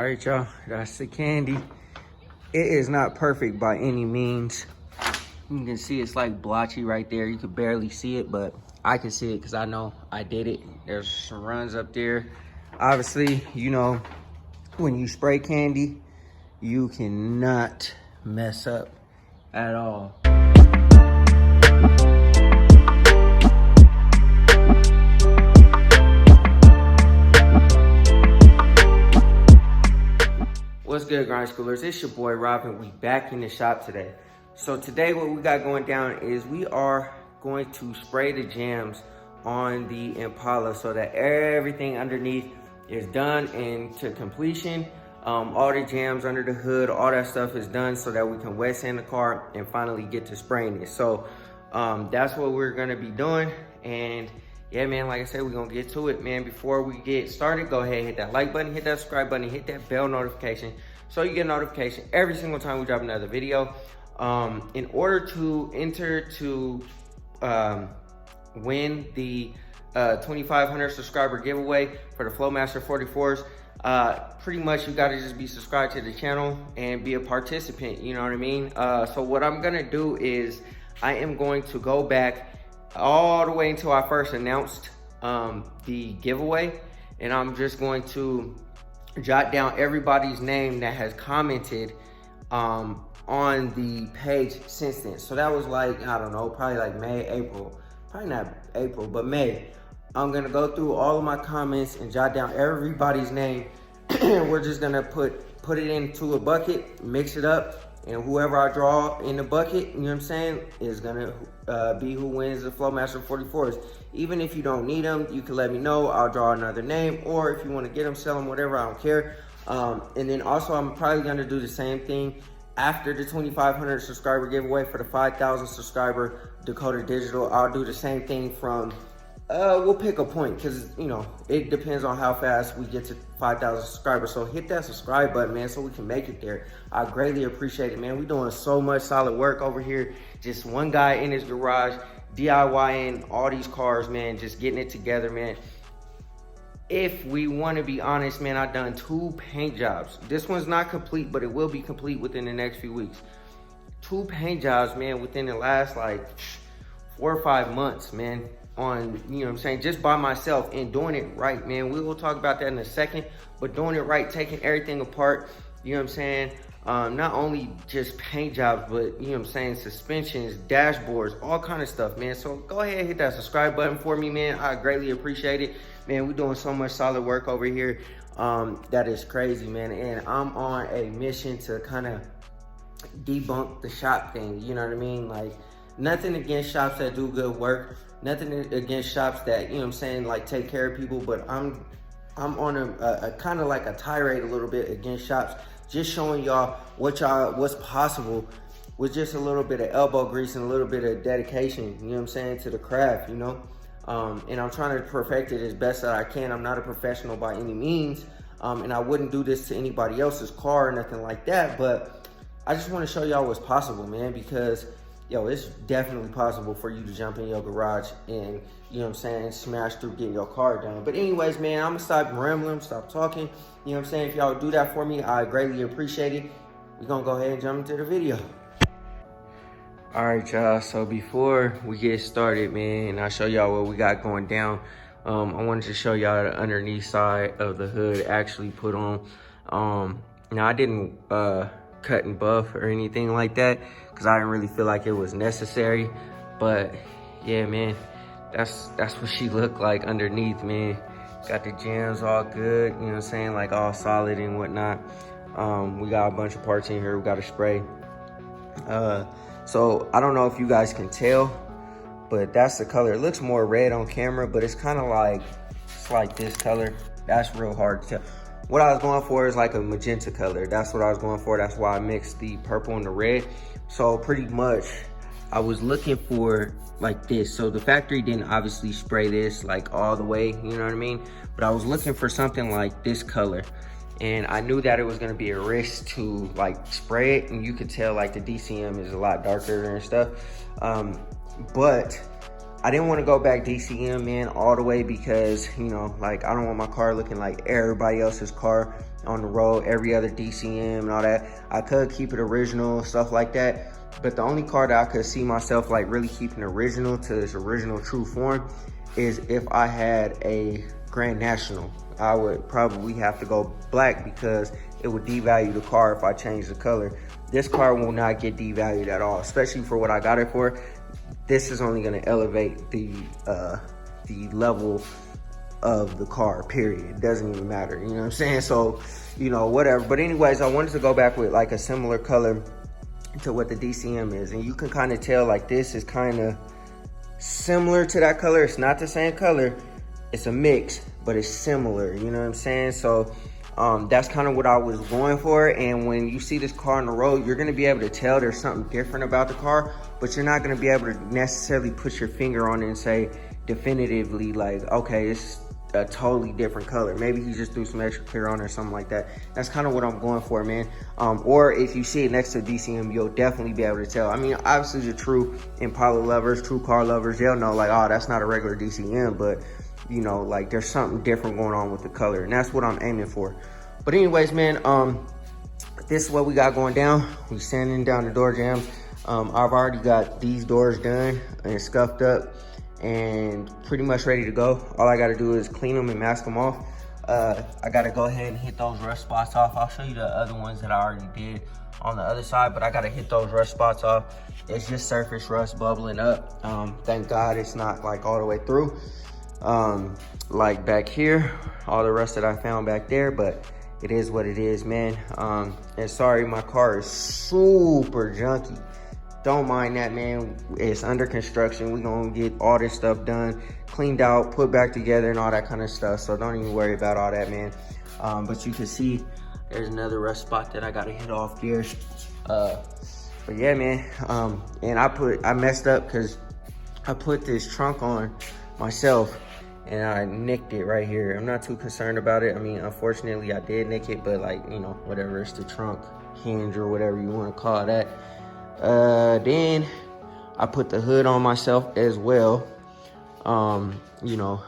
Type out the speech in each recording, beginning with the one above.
All right, y'all, that's the candy. It is not perfect by any means. You can see it's like blotchy right there. You could barely see it, but I can see it because I know I did it. There's some runs up there. Obviously, you know, when you spray candy, you cannot mess up at all. What's good, grind schoolers? It's your boy Robin. We back in the shop today. So today what we got going down is we are going to spray the jams on the Impala so that everything underneath is done and to completion. All the jams under the hood, all that stuff is done so that we can wet sand the car and finally get to spraying it. So that's what we're gonna be doing. And yeah, man, like I said, we're gonna get to it, man. Before we get started, go ahead, hit that like button, hit that subscribe button, hit that bell notification so you get a notification every single time we drop another video. In order to enter to win the 2,500 subscriber giveaway for the Flowmaster 44s, pretty much you gotta just be subscribed to the channel and be a participant, you know what I mean? So what I'm gonna do is I am going to go back all the way until I first announced the giveaway, and I'm just going to jot down everybody's name that has commented on the page since then. So that was like, I don't know, probably like May, April, probably not April, but May. I'm gonna go through all of my comments and jot down everybody's name. We're just gonna put it into a bucket, mix it up, and whoever I draw in the bucket, you know what I'm saying, is gonna be who wins the Flowmaster 44s. Even if you don't need them, you can let me know. I'll draw another name, or if you want to get them, sell them, whatever, I don't care. And then also, I'm probably gonna do the same thing after the 2,500 subscriber giveaway for the 5,000 subscriber Dakota Digital. I'll do the same thing from. We'll pick a point because, you know, it depends on how fast we get to 5,000 subscribers. So hit that subscribe button, man, so we can make it there. I greatly appreciate it, man. We're doing so much solid work over here. Just one guy in his garage, DIYing all these cars, man, just getting it together, man. If we want to be honest, man, I've done 2 paint jobs. This one's not complete, but it will be complete within the next few weeks. 2 paint jobs, man, within the last, like, 4 or 5 months, man. On, you know what I'm saying, just by myself and doing it right, man. We will talk about that in a second, but doing it right, taking everything apart, you know what I'm saying, not only just paint jobs, but, you know what I'm saying, suspensions, dashboards, all kind of stuff, man. So go ahead and hit that subscribe button for me, man. I greatly appreciate it, man. We're doing so much solid work over here that is crazy, man. And I'm on a mission to kind of debunk the shop thing, you know what I mean? Like, nothing against shops that do good work, nothing against shops that, you know what I'm saying, like take care of people, but I'm on a kind of like a tirade a little bit against shops, just showing y'all what's possible with just a little bit of elbow grease and a little bit of dedication, you know what I'm saying, to the craft, you know. And I'm trying to perfect it as best that I can. I'm not a professional by any means, and I wouldn't do this to anybody else's car or nothing like that, but I just want to show y'all what's possible, man, because yo, it's definitely possible for you to jump in your garage and, you know what I'm saying, smash through getting your car done. But anyways, man, I'm gonna stop rambling, stop talking. You know what I'm saying? If y'all do that for me, I greatly appreciate it. We're gonna go ahead and jump into the video. All right, y'all, so before we get started, man, and I show y'all what we got going down, I wanted to show y'all the underneath side of the hood actually put on. Now, I didn't cut and buff or anything like that because I didn't really feel like it was necessary, but yeah, man, that's what she looked like underneath, man. Got the jams all good, you know what I'm saying, like all solid and whatnot. We got a bunch of parts in here. We got a spray, so I don't know if you guys can tell, but that's the color. It looks more red on camera, but it's kind of like, it's like this color. That's real hard to tell. What I was going for is like a magenta color. That's what I was going for. That's why I mixed the purple and the red. So pretty much I was looking for like this. So the factory didn't obviously spray this like all the way, you know what I mean? But I was looking for something like this color. And I knew that it was gonna be a risk to like spray it. And you could tell like the DCM is a lot darker and stuff. But I didn't want to go back DCM, man, all the way because, you know, like I don't want my car looking like everybody else's car. on the road, every other DCM and all that. I could keep it original, stuff like that. But the only car that I could see myself like really keeping original to its original true form is if I had a Grand National. I would probably have to go black because it would devalue the car if I changed the color. This car will not get devalued at all, especially for what I got it for. This is only gonna elevate the level of the car, period. It doesn't even matter, you know what I'm saying? So, you know, whatever. But anyways, I wanted to go back with like a similar color to what the DCM is. And you can kind of tell like this is kind of similar to that color. It's not the same color, it's a mix, but it's similar, you know what I'm saying? So that's kind of what I was going for. And when you see this car on the road, you're gonna be able to tell there's something different about the car, but you're not gonna be able to necessarily put your finger on it and say definitively like, okay, it's a totally different color. Maybe he just threw some extra clear on it or something like that. That's kind of what I'm going for, man. Or if you see it next to DCM, you'll definitely be able to tell. I mean, obviously the true Impala lovers, true car lovers, they'll know like, oh, that's not a regular DCM, but you know, like there's something different going on with the color, and that's what I'm aiming for. But anyways, man, this is what we got going down. We sanding down the door jambs. I've already got these doors done and scuffed up and pretty much ready to go. All I gotta do is clean them and mask them off. I gotta go ahead and hit those rust spots off. I'll show you the other ones that I already did on the other side, but I gotta hit those rust spots off. It's just surface rust bubbling up. Thank God it's not like all the way through. Like back here, all the rust that I found back there, but it is what it is, man. And sorry, my car is super junky. Don't mind that, man. It's under construction. We're gonna get all this stuff done, cleaned out, put back together and all that kind of stuff. So don't even worry about all that, man. But you can see there's another rust spot that I gotta hit off here. But yeah, man. And I messed up because I put this trunk on myself and I nicked it right here. I'm not too concerned about it. I mean, unfortunately I did nick it, but like, you know, whatever, it's the trunk hinge or whatever you want to call that. Then I put the hood on myself as well. You know,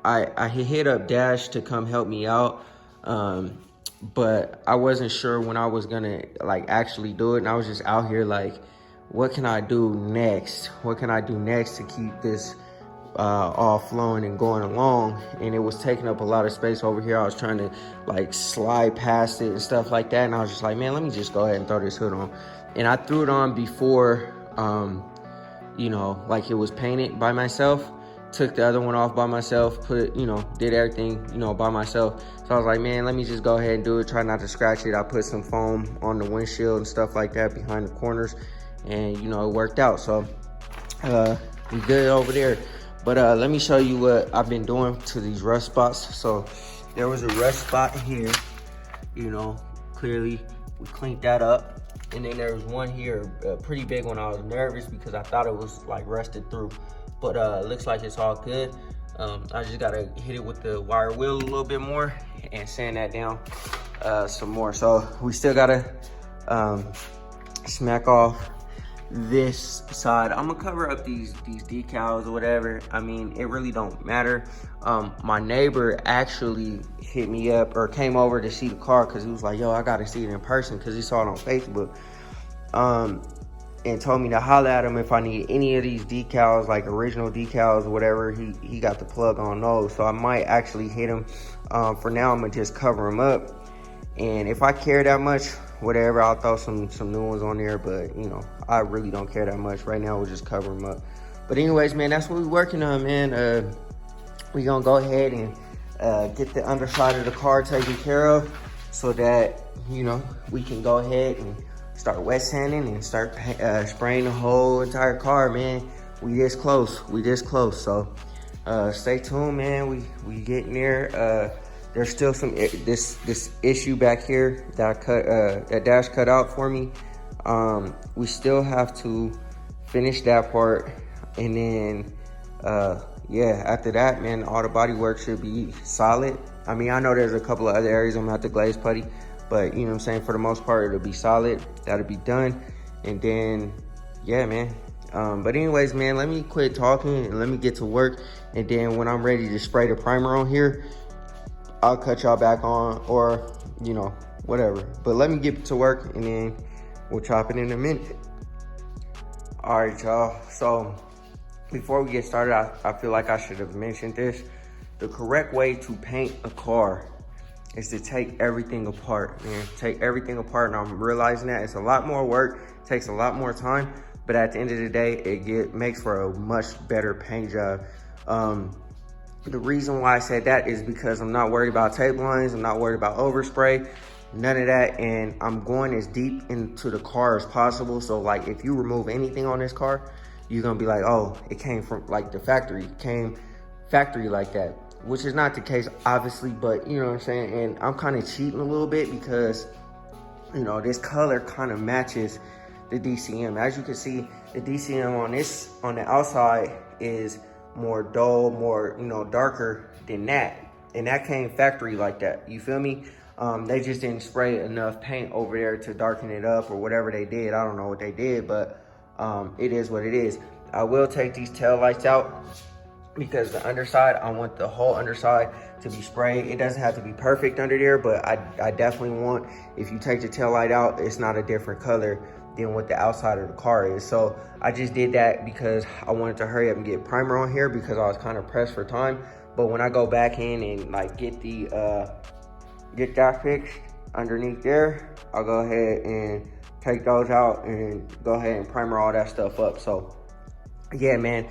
I hit up Dash to come help me out, but I wasn't sure when I was gonna like actually do it, and I was just out here like, what can I do next? What can I do next to keep this all flowing and going along? And it was taking up a lot of space over here. I was trying to like slide past it and stuff like that, and I was just like, man, let me just go ahead and throw this hood on. And I threw it on before, you know, like it was painted by myself. Took the other one off by myself, put, you know, did everything, you know, by myself. So I was like, man, let me just go ahead and do it. Try not to scratch it. I put some foam on the windshield and stuff like that behind the corners, and you know, it worked out. So we good over there. But let me show you what I've been doing to these rust spots. So there was a rust spot here, you know, clearly we cleaned that up. And then there was one here, a pretty big one. I was nervous because I thought it was like rusted through, but looks like it's all good. I just gotta hit it with the wire wheel a little bit more and sand that down some more. So we still gotta smack off this side. I'm gonna cover up these decals or whatever. I mean, it really don't matter. My neighbor actually hit me up or came over to see the car because he was like, yo, I gotta see it in person, because he saw it on Facebook, and told me to holler at him if I need any of these decals, like original decals or whatever. He got the plug on those, so I might actually hit him. For now, I'm gonna just cover them up, and if I care that much, whatever, I'll throw some new ones on there. But you know, I really don't care that much right now. We'll just cover them up. But anyways, man, that's what we're working on, man. We gonna go ahead and get the underside of the car taken care of, so that, you know, we can go ahead and start wet sanding and start spraying the whole entire car, man. We this close. So stay tuned, man. We getting there. There's still some this issue back here that that Dash cut out for me. We still have to finish that part, and then yeah, after that, man, all the body work should be solid. I mean, I know there's a couple of other areas I'm gonna have to glaze putty, but you know what I'm saying, for the most part, it'll be solid. That'll be done. And then, yeah, man. But anyways, man, let me quit talking and let me get to work. And then when I'm ready to spray the primer on here, I'll cut y'all back on, or you know, whatever. But let me get to work and then we'll chop it in a minute. All right, y'all. So before we get started, I feel like I should have mentioned this. The correct way to paint a car is to take everything apart, man. Take everything apart, and I'm realizing that it's a lot more work, takes a lot more time, but at the end of the day, it makes for a much better paint job. The reason why I said that is because I'm not worried about tape lines, I'm not worried about overspray, none of that, and I'm going as deep into the car as possible. So like if you remove anything on this car, you're gonna be like, oh, it came from like the factory, it came factory like that, which is not the case, obviously, but you know what I'm saying? And I'm kind of cheating a little bit because, you know, this color kind of matches the DCM. As you can see, the DCM on the outside is more dull, more, you know, darker than that. And that came factory like that, you feel me? They just didn't spray enough paint over there to darken it up or whatever they did. I don't know what they did, but it is what it is. I will take these tail lights out because the underside, I want the whole underside to be sprayed. It doesn't have to be perfect under there, but I definitely want, if you take the tail light out, it's not a different color than what the outside of the car is. So I just did that because I wanted to hurry up and get primer on here because I was kind of pressed for time. But when I go back in and like get that fixed underneath there, I'll go ahead and take those out and go ahead and primer all that stuff up. So yeah, man,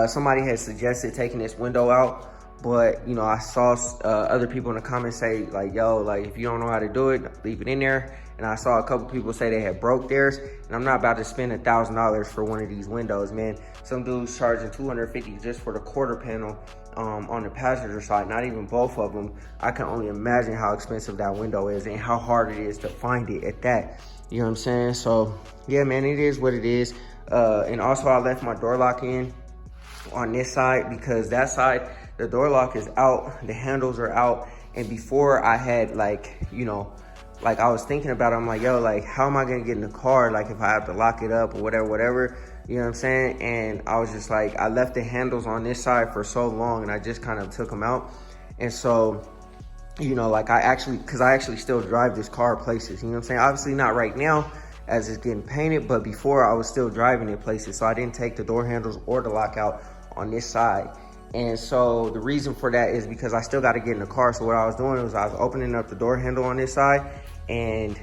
somebody had suggested taking this window out, but you know, I saw other people in the comments say like, yo, like if you don't know how to do it, leave it in there. And I saw a couple people say they had broke theirs, and I'm not about to spend $1,000 for one of these windows, man. Some dudes charging $250 just for the quarter panel on the passenger side, not even both of them. I can only imagine how expensive that window is and how hard it is to find it at that. You know what I'm saying? So yeah, man, it is what it is. And also I left my door lock in on this side because that side, the door lock is out, the handles are out. And before I had like, you know, like I was thinking about it, I'm like, yo, like how am I gonna get in the car? Like if I have to lock it up or whatever, you know what I'm saying? And I was just like, I left the handles on this side for so long and I just kind of took them out. And so, you know, like I actually still drive this car places, you know what I'm saying? Obviously not right now as it's getting painted, but before I was still driving it places. So I didn't take the door handles or the lockout on this side. And so the reason for that is because I still got to get in the car. So what I was doing was I was opening up the door handle on this side and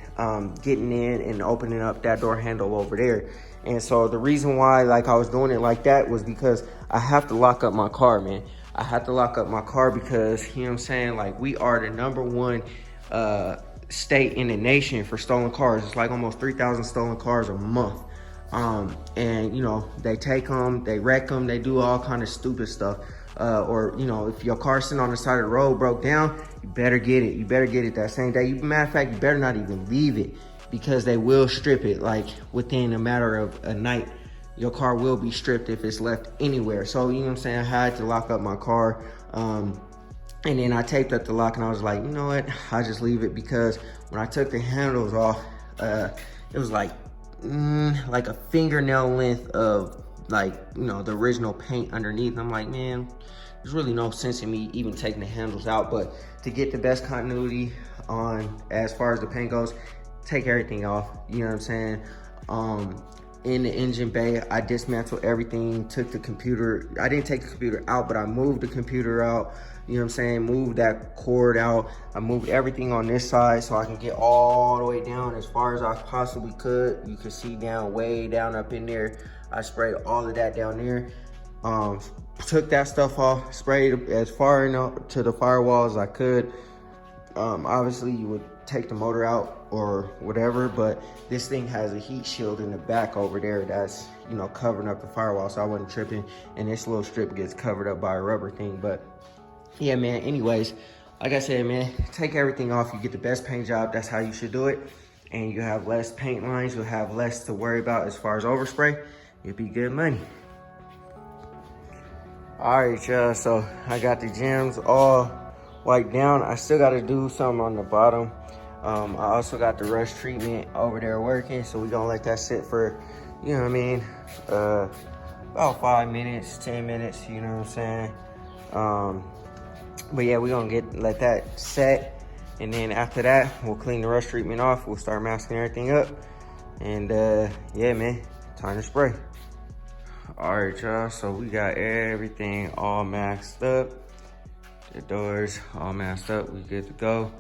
getting in and opening up that door handle over there. And so the reason why like I was doing it like that was because I have to lock up my car, man. I have to lock up my car because, you know what I'm saying, like we are the #1 state in the nation for stolen cars. It's like almost 3,000 stolen cars a month. And you know, they take them, they wreck them, they do all kind of stupid stuff. Or you know, if your car's sitting on the side of the road broke down, you better get it. You better get it that same day. Matter of fact, you better not even leave it because they will strip it like within a matter of a night. Your car will be stripped if it's left anywhere. So you know what I'm saying, I had to lock up my car. And then I taped up the lock and I was like, you know what, I'll just leave it because when I took the handles off, it was like a fingernail length of like, you know, the original paint underneath. I'm like, man, there's really no sense in me even taking the handles out. But to get the best continuity on as far as the paint goes, take everything off, you know what I'm saying? In the engine bay, I dismantled everything, took the computer. I didn't take the computer out, but I moved the computer out, you know what I'm saying? Moved that cord out. I moved everything on this side so I can get all the way down as far as I possibly could. You can see down, way down up in there. I sprayed all of that down there. Took that stuff off, sprayed as far enough to the firewall as I could. Obviously you would take the motor out or whatever, but this thing has a heat shield in the back over there that's, you know, covering up the firewall, so I wasn't tripping, and this little strip gets covered up by a rubber thing. But yeah, man, anyways, like I said, man, take everything off. You get the best paint job. That's how you should do it. And you have less paint lines. You'll have less to worry about as far as overspray. It'll be good money. All right, y'all, so I got the Jambs all wiped down. I still got to do something on the bottom. I also got the rust treatment over there working, so we're gonna let that sit for, you know what I mean, about 5 minutes, 10 minutes, you know what I'm saying? But yeah, we're gonna let that set, And then after that, we'll clean the rust treatment off. We'll start masking everything up. And yeah, man, time to spray. All right, y'all, so we got everything all masked up. The doors all masked up, we good to go.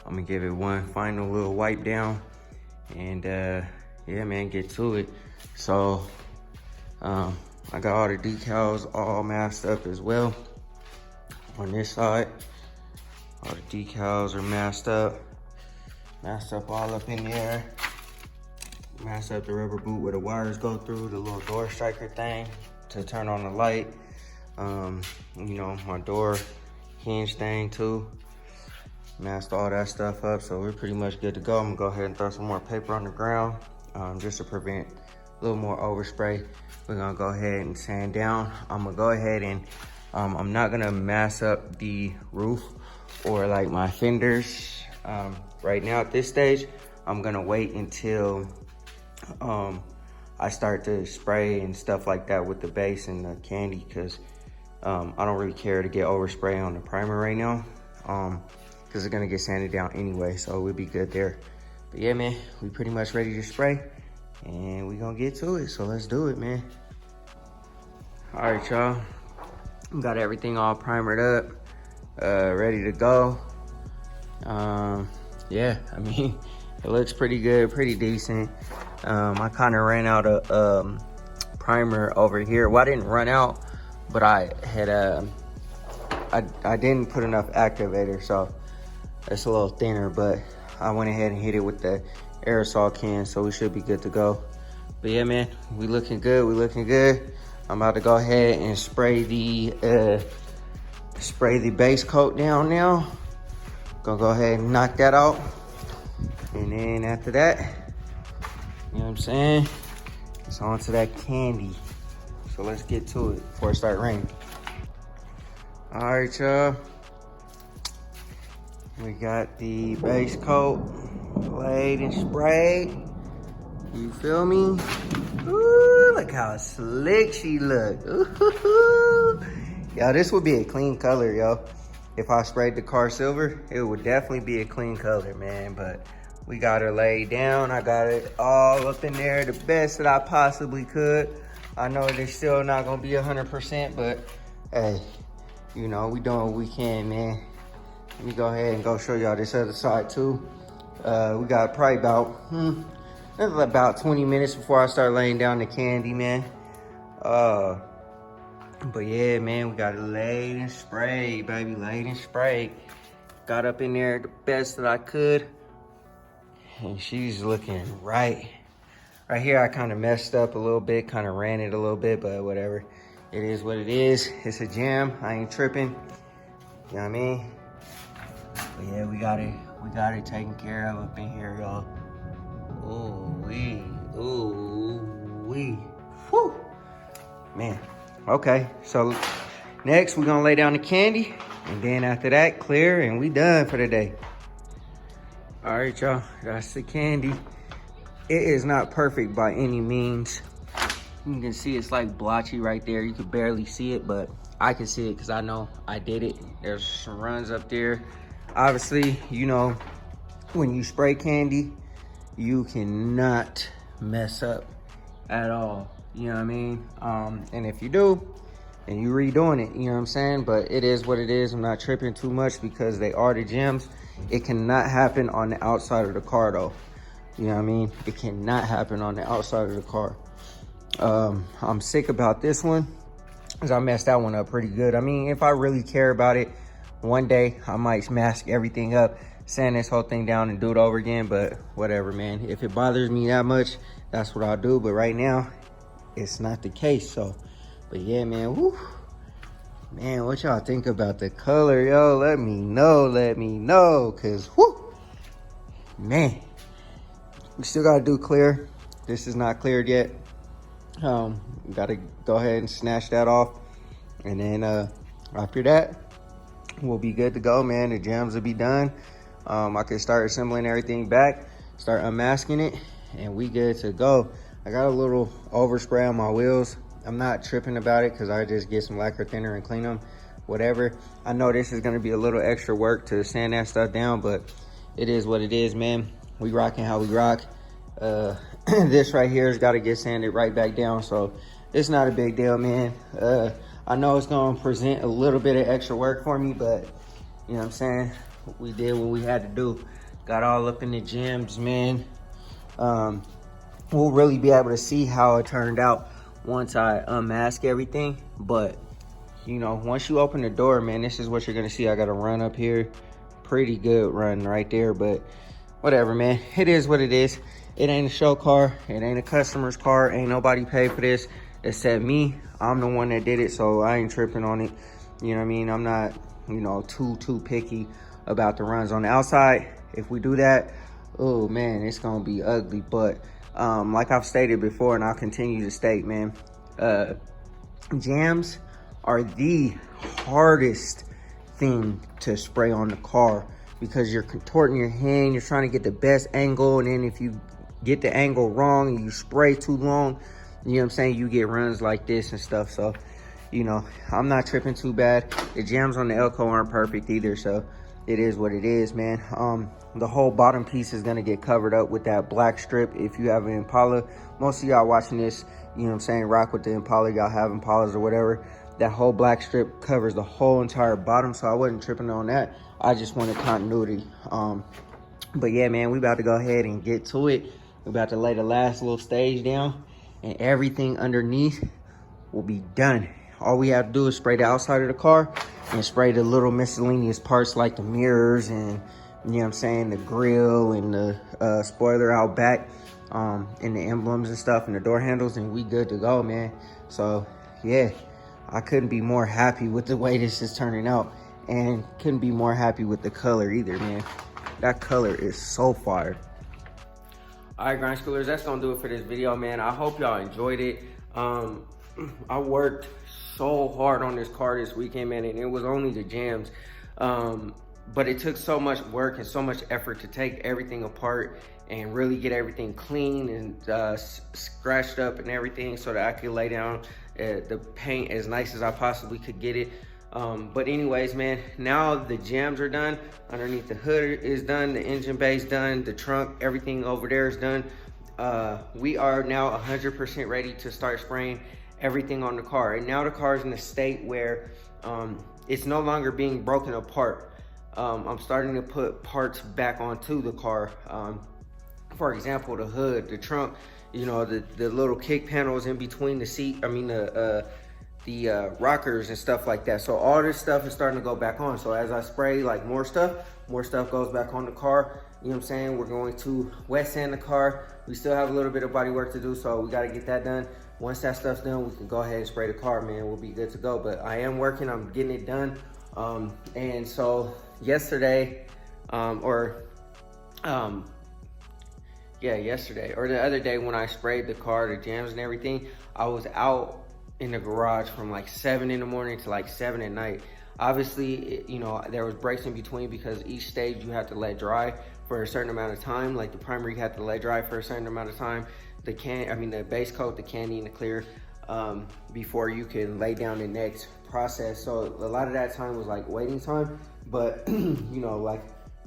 I'm gonna give it one final little wipe down. And yeah, man, get to it. So I got all the decals all masked up as well. On this side, all the decals are masked up all up in there. Masked up the rubber boot where the wires go through, the little door striker thing to turn on the light. You know, my door hinge thing too. Masked all that stuff up, so we're pretty much good to go. I'm gonna go ahead and throw some more paper on the ground just to prevent a little more overspray. We're gonna go ahead and sand down. I'm gonna go ahead and I'm not gonna mask up the roof or like my fenders right now at this stage. I'm gonna wait until I start to spray and stuff like that with the base and the candy, because I don't really care to get overspray on the primer right now, because it's gonna get sanded down anyway, so we'll be good there. But yeah, man, we pretty much ready to spray and we gonna get to it, so let's do it, man. All right, y'all, got everything all primered up, ready to go. Yeah, I mean, it looks pretty good, pretty decent. I kind of ran out of primer over here. Well, I didn't run out, but I had I didn't put enough activator, so it's a little thinner, but I went ahead and hit it with the aerosol can, so we should be good to go. But yeah, man, we looking good, we looking good. I'm about to go ahead and spray the base coat down now. Gonna go ahead and knock that out. And then after that, you know what I'm saying? It's on to that candy. So let's get to it before it starts raining. All right, y'all. We got the base coat laid and sprayed. You feel me? Ooh, look how slick she look. Ooh. Yo, this would be a clean color, yo. If I sprayed the car silver, it would definitely be a clean color, man. But we got her laid down. I got it all up in there the best that I possibly could. I know it's still not gonna be 100%, but hey, you know, we doing what we can, man. Let me go ahead and go show y'all this other side too. We got probably about 20 minutes before I start laying down the candy, man. But yeah, man, we got it laid and sprayed, baby, laid and sprayed. Got up in there the best that I could. And she's looking right here. I kind of messed up a little bit, kind of ran it a little bit, but whatever. It is what it is. It's a gem. I ain't tripping. You know what I mean? But yeah, we got it taken care of up in here, y'all. Ooh-wee, ooh-wee. Whew. Man, okay. So next, we're gonna lay down the candy. And then after that, clear, and we done for the day. All right, y'all, that's the candy. It is not perfect by any means. You can see it's like blotchy right there. You can barely see it, but I can see it because I know I did it. There's some runs up there. Obviously, you know, when you spray candy, you cannot mess up at all. You know what I mean? And if you do, then you redoing it, you know what I'm saying? But it is what it is. I'm not tripping too much because they are the gems. It cannot happen on the outside of the car though. You know what I mean? It cannot happen on the outside of the car. I'm sick about this one because I messed that one up pretty good. I mean, if I really care about it, one day I might mask everything up, sand this whole thing down and do it over again, but whatever, man. If it bothers me that much, that's what I'll do. But right now, it's not the case, so. But yeah, man, woo. Man, what y'all think about the color, yo? Let me know, cause whoo, man. We still gotta do clear. This is not cleared yet. We gotta go ahead and snatch that off. And then after that, we'll be good to go, man. The jams will be done. I can start assembling everything back, start unmasking it, and we good to go. I got a little overspray on my wheels. I'm not tripping about it because I just get some lacquer thinner and clean them, whatever. I know this is gonna be a little extra work to sand that stuff down, but it is what it is, man. We rocking how we rock. This right here has got to get sanded right back down, so it's not a big deal, man. I know it's gonna present a little bit of extra work for me, but you know what I'm saying, we did what we had to do. Got all up in the Jambs, man. We'll really be able to see how it turned out once I unmask everything, but you know, once you open the door, man, this is what you're gonna see. I got a run up here, pretty good run right there, but whatever, man. It is what it is. It ain't a show car, it ain't a customer's car, ain't nobody paid for this except me. I'm the one that did it, so I ain't tripping on it. You know what I mean? I'm not, you know, too picky about the runs on the outside. If we do that, oh man, it's gonna be ugly. But like I've stated before, and I'll continue to state, man, jams are the hardest thing to spray on the car, because you're contorting your hand, you're trying to get the best angle, and then if you get the angle wrong and you spray too long, you know what I'm saying, you get runs like this and stuff. So, you know, I'm not tripping too bad. The jams on the Elko aren't perfect either, so it is what it is, man. The whole bottom piece is gonna get covered up with that black strip. If you have an Impala, most of y'all watching this, you know what I'm saying, rock with the Impala, y'all have Impalas or whatever. That whole black strip covers the whole entire bottom, so I wasn't tripping on that. I just wanted continuity. But yeah, man, we about to go ahead and get to it. We're about to lay the last little stage down, and everything underneath will be done. All we have to do is spray the outside of the car and spray the little miscellaneous parts like the mirrors and, you know what I'm saying, the grill and the spoiler out back, and the emblems and stuff and the door handles, and we good to go, man. So yeah, I couldn't be more happy with the way this is turning out, and couldn't be more happy with the color either, man. That color is so fire. All right, grind schoolers, that's gonna do it for this video, man. I hope y'all enjoyed it. I worked so hard on this car this weekend, man, and it was only the jams. But it took so much work and so much effort to take everything apart and really get everything clean and scratched up and everything, so that I could lay down the paint as nice as I possibly could get it. But anyways, man, now the jams are done. Underneath the hood is done, the engine bay's done, the trunk, everything over there is done. We are now 100% ready to start spraying everything on the car. And now the car is in a state where it's no longer being broken apart. I'm starting to put parts back onto the car. For example, the hood, the trunk, you know, the little kick panels in between the seat, I mean the rockers and stuff like that. So all this stuff is starting to go back on. So as I spray like more stuff goes back on the car. You know what I'm saying? We're going to wet sand the car. We still have a little bit of body work to do, so we got to get that done. Once that stuff's done, we can go ahead and spray the car, man. We'll be good to go. But I am working, I'm getting it done. And so yesterday, yesterday or the other day when I sprayed the car, the jams and everything, I was out in the garage from like 7 in the morning to like 7 at night. Obviously, you know, there was breaks in between because each stage you have to let dry for a certain amount of time. Like the primer, you have to let dry for a certain amount of time. The base coat, the candy and the clear, before you can lay down the next process. So a lot of that time was like waiting time, but you know, like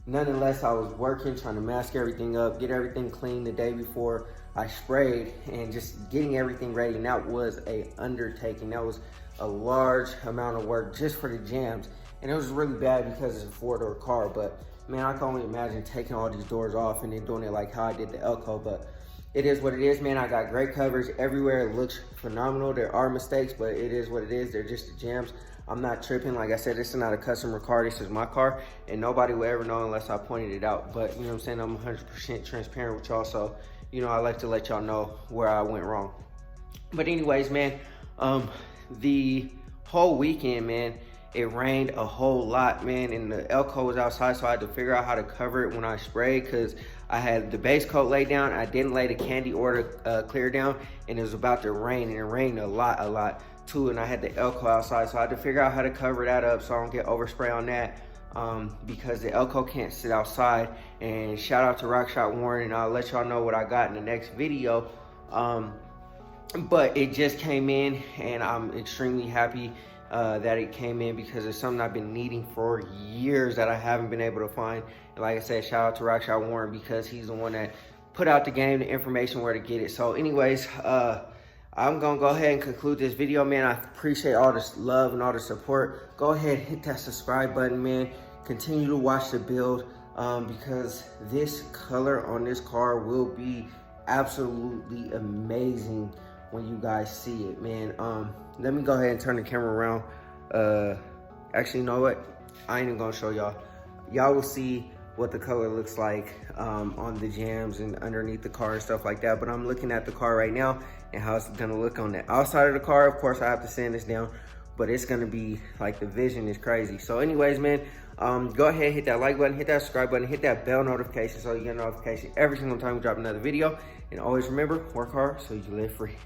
nonetheless, I was working, trying to mask everything up, get everything clean the day before I sprayed, and just getting everything ready. And that was a undertaking. That was a large amount of work just for the jams. And it was really bad because it's a 4-door car, but man, I can only imagine taking all these doors off and then doing it like how I did the Elko. But it is what it is, man. I got great coverage everywhere. It looks phenomenal. There are mistakes, but it is what it is. They're just the jams. I'm not tripping. Like I said, this is not a customer car. This is my car, and nobody will ever know unless I pointed it out. But you know what I'm saying? I'm 100% transparent with y'all, so you know, I like to let y'all know where I went wrong. But anyways, man, the whole weekend, man, it rained a whole lot, man, and the Elko was outside, so I had to figure out how to cover it when I sprayed, because I had the base coat laid down. I didn't lay the candy or the clear down, and it was about to rain, and it rained a lot too, and I had the Elko outside, so I had to figure out how to cover that up so I don't get overspray on that, because the Elko can't sit outside. And shout out to Rock Shot Warren, and I'll let y'all know what I got in the next video. But it just came in, and I'm extremely happy that it came in, because it's something I've been needing for years that I haven't been able to find. And like I said, shout out to Rockshot Warren, because he's the one that put out the game, the information where to get it. So anyways, I'm gonna go ahead and conclude this video, man. I appreciate all this love and all the support. Go ahead, hit that subscribe button, man. Continue to watch the build, because this color on this car will be absolutely amazing when you guys see it, man. Let me go ahead and turn the camera around. Actually, you know what? I ain't even gonna show y'all. Y'all will see what the color looks like on the Jambs and underneath the car and stuff like that. But I'm looking at the car right now and how it's gonna look on the outside of the car. Of course, I have to sand this down, but it's gonna be like, the vision is crazy. So anyways, man, go ahead, hit that like button, hit that subscribe button, hit that bell notification so you get a notification every single time we drop another video. And always remember, work hard so you live free.